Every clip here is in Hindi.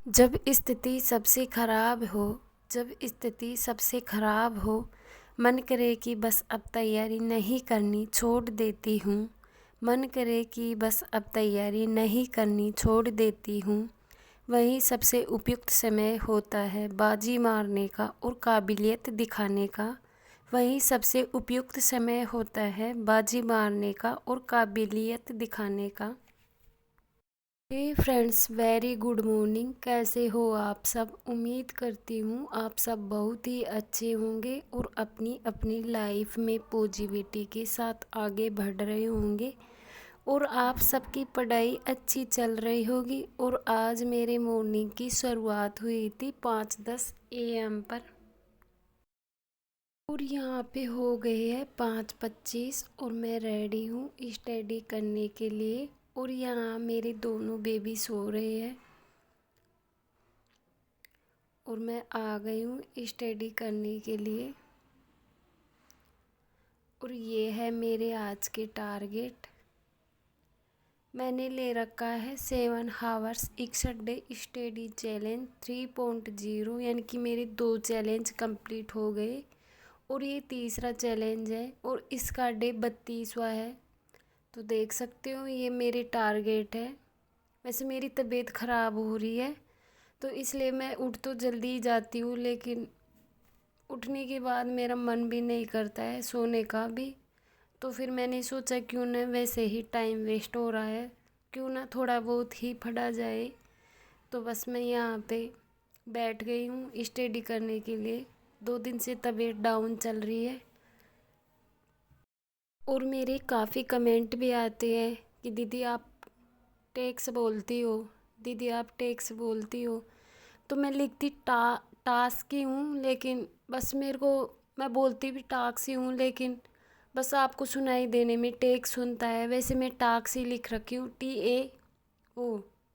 जब स्थिति सबसे खराब हो जब स्थिति सबसे खराब हो, मन करे कि बस अब तैयारी नहीं करनी छोड़ देती हूँ। मन करे कि बस अब तैयारी नहीं करनी छोड़ देती हूँ। वही सबसे उपयुक्त समय होता है बाजी मारने का और काबिलियत दिखाने का। वही सबसे उपयुक्त समय होता है बाजी मारने का और काबिलियत दिखाने का। Hey friends, very good morning. कैसे हो आप सब? उम्मीद करती हूँ आप सब बहुत ही अच्छे होंगे और अपनी अपनी लाइफ में पॉजिटिविटी के साथ आगे बढ़ रहे होंगे और आप सबकी पढ़ाई अच्छी चल रही होगी। और आज मेरे मॉर्निंग की शुरुआत हुई थी 5:10 AM पर और यहाँ पे हो गए हैं 5:25 और मैं रेडी हूँ स्टडी करने के लिए। और यहाँ मेरे दोनों बेबी सो रहे हैं और मैं आ गई हूँ स्टडी करने के लिए। और ये है मेरे आज के टारगेट। मैंने ले रखा है 7 हावर्स 61 डे स्टडी चैलेंज 3.0, यानी कि मेरे 2 चैलेंज कंप्लीट हो गए और ये तीसरा चैलेंज है और इसका डे 32वां है। तो देख सकते हो ये मेरे टारगेट है। वैसे मेरी तबीयत ख़राब हो रही है तो इसलिए मैं उठ तो जल्दी ही जाती हूँ, लेकिन उठने के बाद मेरा मन भी नहीं करता है सोने का भी। तो फिर मैंने सोचा क्यों ना, वैसे ही टाइम वेस्ट हो रहा है, क्यों ना थोड़ा बहुत ही पढ़ा जाए। तो बस मैं यहाँ पे बैठ गई हूँ स्टडी करने के लिए। 2 दिन से तबीयत डाउन चल रही है और मेरे काफ़ी कमेंट भी आते हैं कि दीदी आप टेक्स बोलती हो, दीदी आप टेक्स बोलती हो। तो मैं लिखती टास्क ही हूँ, लेकिन बस मेरे को, मैं बोलती भी टास्क ही हूँ, लेकिन बस आपको सुनाई देने में टेक सुनता है। वैसे मैं टास्क ही लिख रखी हूँ,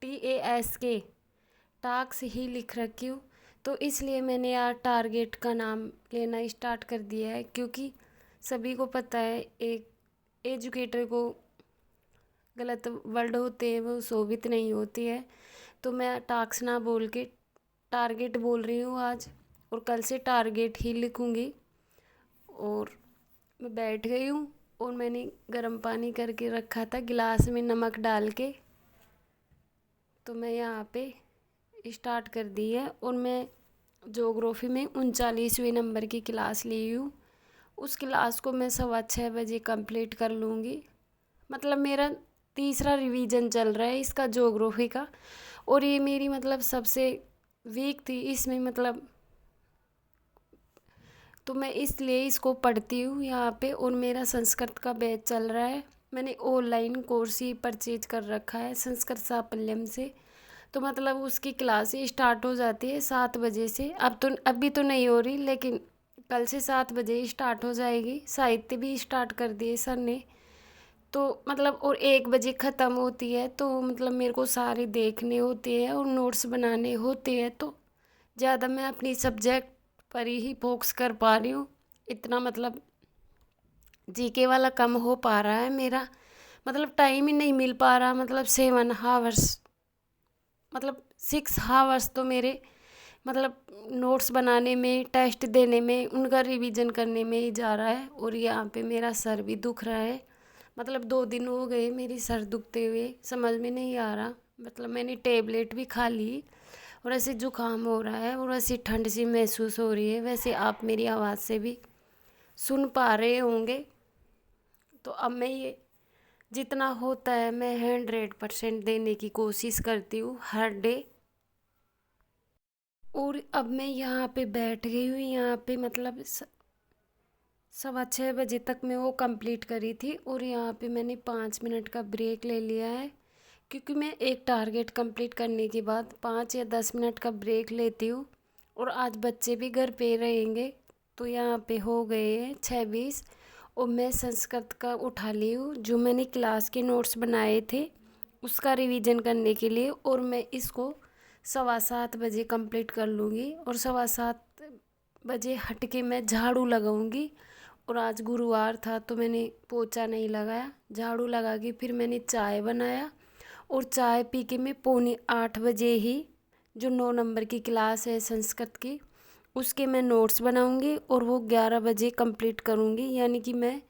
TASK, टास्क ही लिख रखी हूँ। तो इसलिए मैंने यार टारगेट का नाम लेना स्टार्ट कर दिया है, क्योंकि सभी को पता है एक एजुकेटर को गलत वर्ड होते हैं वो शोभित नहीं होती है। तो मैं टास्क ना बोल के टारगेट बोल रही हूँ आज, और कल से टारगेट ही लिखूँगी। और मैं बैठ गई हूँ और मैंने गर्म पानी करके रखा था गिलास में नमक डाल के। तो मैं यहाँ पे स्टार्ट कर दी है और मैं ज्योग्राफी में 39वें नंबर की क्लास ली हूँ। उस क्लास को मैं 6:15 कंप्लीट कर लूँगी। मतलब मेरा तीसरा रिवीजन चल रहा है इसका ज्योग्राफी का, और ये मेरी मतलब सबसे वीक थी इसमें, मतलब तो मैं इसलिए इसको पढ़ती हूँ यहाँ पे। और मेरा संस्कृत का बैच चल रहा है, मैंने ऑनलाइन कोर्स ही परचेज कर रखा है संस्कृत साफल्यम से। तो मतलब उसकी क्लासें स्टार्ट हो जाती है 7 बजे से। अब तो अभी तो नहीं हो रही, लेकिन कल से 7 बजे स्टार्ट हो जाएगी। साहित्य भी स्टार्ट कर दिए सर ने। तो मतलब और 1 बजे ख़त्म होती है, तो मतलब मेरे को सारे देखने होते हैं और नोट्स बनाने होते हैं। तो ज़्यादा मैं अपनी सब्जेक्ट पर ही फोकस कर पा रही हूँ। इतना मतलब जीके वाला कम हो पा रहा है मेरा, मतलब टाइम ही नहीं मिल पा रहा। मतलब 7 हावर्स, मतलब 6 हावर्स तो मेरे मतलब नोट्स बनाने में, टेस्ट देने में, उनका रिवीजन करने में ही जा रहा है। और यहाँ पे मेरा सर भी दुख रहा है, मतलब 2 दिन हो गए मेरी सर दुखते हुए, समझ में नहीं आ रहा। मतलब मैंने टेबलेट भी खा ली और ऐसे जुकाम हो रहा है और ऐसी ठंड सी महसूस हो रही है। वैसे आप मेरी आवाज़ से भी सुन पा रहे होंगे। तो अब मैं ये जितना होता है मैं 100% देने की कोशिश करती हूँ हर डे। और अब मैं यहाँ पे बैठ गई हूँ, यहाँ पे मतलब 6:15 तक मैं वो कंप्लीट करी थी। और यहाँ पे मैंने 5 मिनट का ब्रेक ले लिया है, क्योंकि मैं एक टारगेट कंप्लीट करने के बाद 5 या 10 मिनट का ब्रेक लेती हूँ। और आज बच्चे भी घर पे रहेंगे, तो यहाँ पे हो गए हैं 6:20 और मैं संस्कृत का उठा ली हूँ जो मैंने क्लास के नोट्स बनाए थे उसका रिवीजन करने के लिए। और मैं इसको 7:15 कंप्लीट कर लूँगी और 7:15 हट के मैं झाड़ू लगाऊँगी। और आज गुरुवार था तो मैंने पोछा नहीं लगाया, झाड़ू लगा के फिर मैंने चाय बनाया और चाय पी के मैं 7:45 ही जो 9 नंबर की क्लास है संस्कृत की, उसके मैं नोट्स बनाऊंगी और वो 11 बजे कंप्लीट करूंगी। यानी कि मैं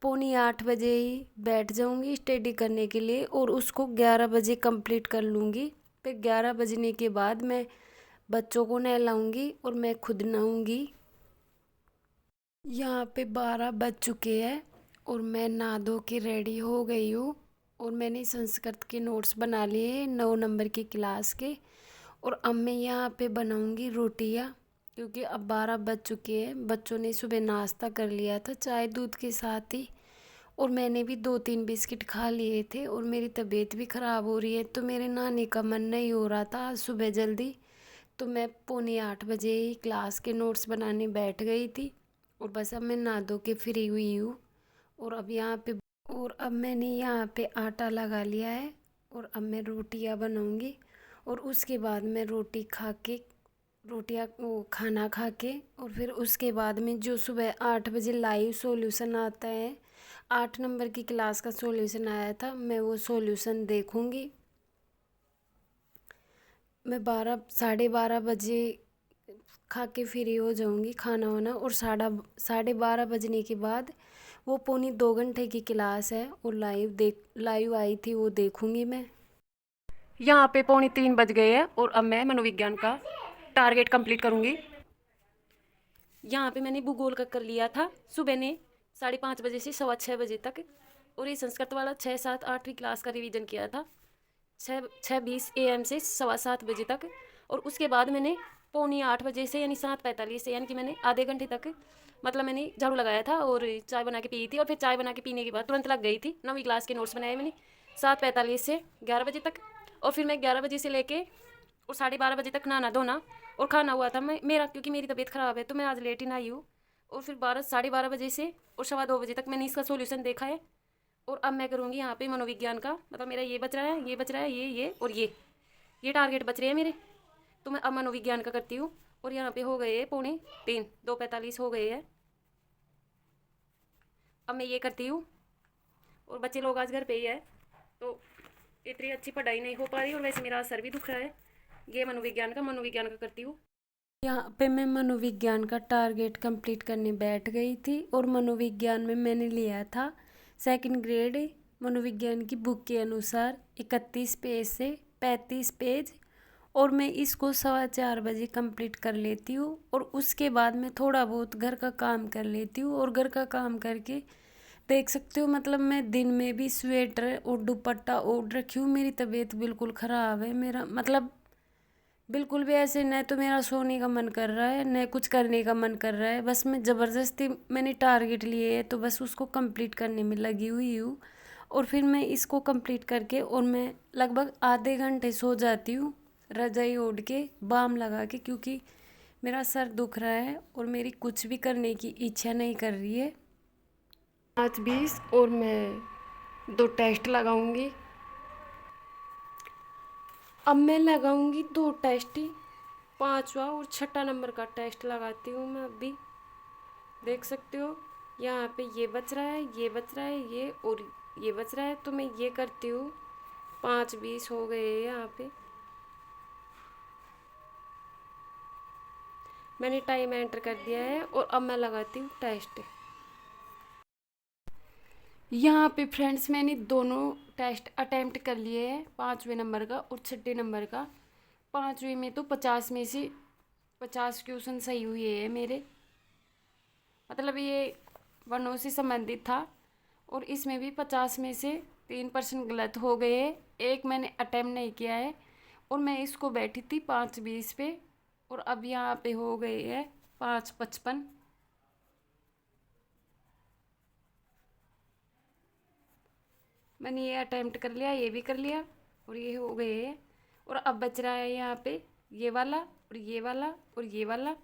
7:45 ही बैठ जाऊंगी स्टडी करने के लिए और उसको 11 बजे कंप्लीट कर लूँगी। फिर 11 बजने के बाद मैं बच्चों को नहलाऊंगी और मैं खुद नहाऊंगी। यहाँ पे 12 बज चुके हैं और मैं नहा धो के रेडी हो गई हूँ और मैंने संस्कृत के नोट्स बना लिए हैं 9 नंबर की क्लास के। और अब मैं यहाँ पे बनाऊंगी रोटियाँ, क्योंकि अब 12 बज चुके हैं। बच्चों ने सुबह नाश्ता कर लिया था चाय दूध के साथ ही, और मैंने भी 2-3 बिस्किट खा लिए थे और मेरी तबीयत भी ख़राब हो रही है, तो मेरे नहाने का मन नहीं हो रहा था आज सुबह जल्दी। तो मैं 7:45 ही क्लास के नोट्स बनाने बैठ गई थी और बस अब मैं नहा धो के फ्री हुई हूँ। और अब यहाँ पे और अब मैंने यहाँ पे आटा लगा लिया है और अब मैं रोटियाँ बनाऊँगी। और उसके बाद मैं रोटियाँ वो खाना खा के और फिर उसके बाद में जो सुबह 8 बजे लाइव सॉल्यूशन आता है, 8 नंबर की क्लास का सॉल्यूशन आया था, मैं वो सॉल्यूशन देखूँगी। मैं 12 साढ़े 12 बजे खा के फ्री हो जाऊँगी खाना वाना, और 12:30 बजने के बाद वो 1:45 की क्लास है और लाइव आई थी, वो देखूँगी मैं। यहाँ पे 2:45 बज गए हैं और अब मैं मनोविज्ञान का टारगेट कंप्लीट करूँगी। यहाँ पे मैंने भूगोल का कर लिया था सुबह ने 5:30 बजे से 6:15 बजे तक, और ये संस्कृत वाला 6, 7, 8वीं क्लास का रिवीजन किया था 6:20 AM से 7:15 बजे तक। और उसके बाद मैंने 7:45 से यानी 7:45 से, यानी कि मैंने आधे घंटे तक मतलब मैंने झाड़ू लगाया था और चाय बना के पी थी, और फिर चाय बना के पीने के बाद तुरंत लग गई थी 9वीं क्लास के नोट्स बनाए मैंने 7:45 से 11 बजे तक। और फिर मैं 11 बजे से लेके और 12:30 बजे तक नहाना धोना और खाना हुआ था मेरा, क्योंकि मेरी तबीयत ख़राब है तो मैं आज लेट ही नहाई हूँ। और फिर 12 साढ़े 12 बजे से और 2:15 बजे तक मैंने इसका सोल्यूशन देखा है। और अब मैं करूँगी यहाँ पे मनोविज्ञान का, मतलब मेरा ये बच रहा है, ये बच रहा है, ये और ये टारगेट बच रहे हैं मेरे। तो मैं अब मनोविज्ञान का करती हूँ। और यहाँ पे हो गए हैं 2:45, 2:45 हो गए हैं। अब मैं ये करती हूँ और बच्चे लोग आज घर पे ही है तो इतनी अच्छी पढ़ाई नहीं हो पा रही, और वैसे मेरा सर भी दुख रहा है। ये मनोविज्ञान का करती हूँ। यहाँ पे मैं मनोविज्ञान का टारगेट कंप्लीट करने बैठ गई थी और मनोविज्ञान में मैंने लिया था 2nd ग्रेड। मनोविज्ञान की बुक के अनुसार 31 पेज से 35 पेज, और मैं इसको 4:15 बजे कंप्लीट कर लेती हूँ। और उसके बाद मैं थोड़ा बहुत घर का काम कर लेती हूँ, और घर का काम करके देख सकते हो मतलब मैं दिन में भी स्वेटर और दुपट्टा ओढ़ रखी हूँ। मेरी तबीयत बिल्कुल ख़राब है, मेरा मतलब बिल्कुल भी ऐसे न तो मेरा सोने का मन कर रहा है न कुछ करने का मन कर रहा है। बस मैं ज़बरदस्ती मैंने टारगेट लिए है तो बस उसको कंप्लीट करने में लगी हुई हूँ। और फिर मैं इसको कंप्लीट करके और मैं लगभग आधे घंटे सो जाती हूँ रजाई ओढ़ के बाम लगा के, क्योंकि मेरा सर दुख रहा है और मेरी कुछ भी करने की इच्छा नहीं कर रही है। 5:20 और मैं 2 टेस्ट लगाऊंगी। अब मैं लगाऊंगी 2 टेस्ट ही, 5वां और 6ठा नंबर का टेस्ट लगाती हूँ मैं अभी। देख सकते हो यहाँ पे ये बच रहा है, ये बच रहा है, ये और ये बच रहा है, तो मैं ये करती हूँ। 5:20 हो गए हैं यहाँ पे। मैंने टाइम एंटर कर दिया है और अब मैं लगाती हूँ टेस्ट। यहाँ पे फ्रेंड्स मैंने दोनों टेस्ट अटेम्प्ट कर लिए हैं, 5वें नंबर का और 6ठे नंबर का। 5वें में तो 50 में से 50 क्वेश्चन सही हुए हैं मेरे, मतलब ये वर्णों से संबंधित था। और इसमें भी 50 में से 3% गलत हो गए हैं, एक मैंने अटेम्प्ट नहीं किया है। और मैं इसको बैठी थी 5:20 पे, और अब यहाँ पे हो गए हैं 5:55। मैंने ये अटेम्प्ट कर लिया, ये भी कर लिया और ये हो गए हैं। और अब बच रहा है यहाँ पे ये वाला और ये वाला और ये वाला।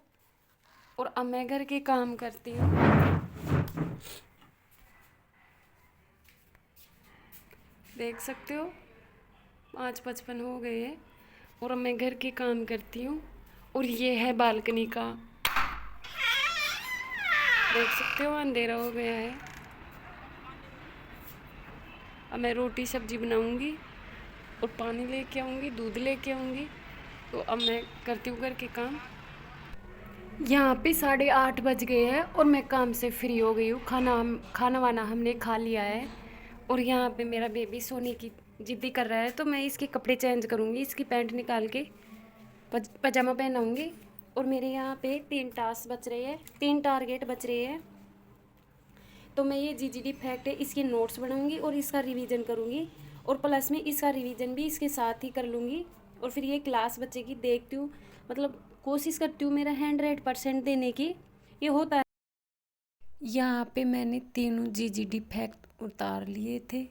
और अब मैं घर के काम करती हूँ। देख सकते हो 5:55 हो गए हैं और अब मैं घर के काम करती हूँ। और ये है बालकनी का, देख सकते हो अंधेरा हो गया है। अब मैं रोटी सब्जी बनाऊंगी और पानी लेके आऊंगी, दूध लेके आऊंगी तो अब मैं करती हूँ घर के काम। यहाँ पे 8:30 बज गए हैं और मैं काम से फ्री हो गई हूँ। खाना वाना हमने खा लिया है। और यहाँ पे मेरा बेबी सोने की जिद्दी कर रहा है, तो मैं इसके कपड़े चेंज करूँगी। इसकी पैंट निकाल के पजामा पहनाऊँगी। और मेरे यहाँ पे 3 टास्क बच रहे हैं, 3 टारगेट बच रहे हैं। तो मैं ये जीजीडी फैक्ट है इसके नोट्स बनाऊँगी और इसका रिवीजन करूँगी। और प्लस में इसका रिवीजन भी इसके साथ ही कर लूँगी। और फिर ये क्लास बच्चे की देखती हूँ, मतलब कोशिश करती हूँ मेरा 100% देने की। ये होता है। यहाँ पे मैंने तीनों जीजीडी फैक्ट उतार लिए थे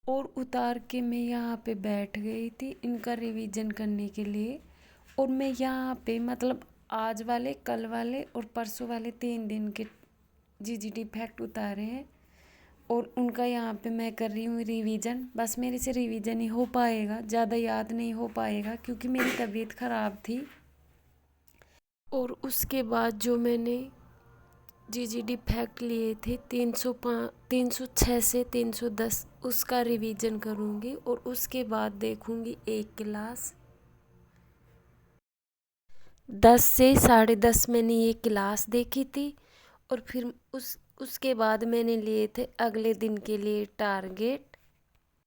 और उतार के मैं यहाँ पे बैठ गई थी इनका रिवीजन करने के लिए। और मैं यहाँ पे मतलब आज वाले, कल वाले और परसों वाले 3 दिन के जीजीडी फैक्ट उतारे हैं और उनका यहाँ पे मैं कर रही हूँ रिवीजन। बस मेरे से रिवीजन ही हो पाएगा, ज़्यादा याद नहीं हो पाएगा क्योंकि मेरी तबीयत ख़राब थी। और उसके बाद जो मैंने जीजीडी फैक्ट लिए थे 306 से 310, उसका रिवीजन करूँगी। और उसके बाद देखूँगी एक क्लास। 10 से 10:30 मैंने ये क्लास देखी थी। और फिर उसके बाद मैंने लिए थे अगले दिन के लिए टारगेट।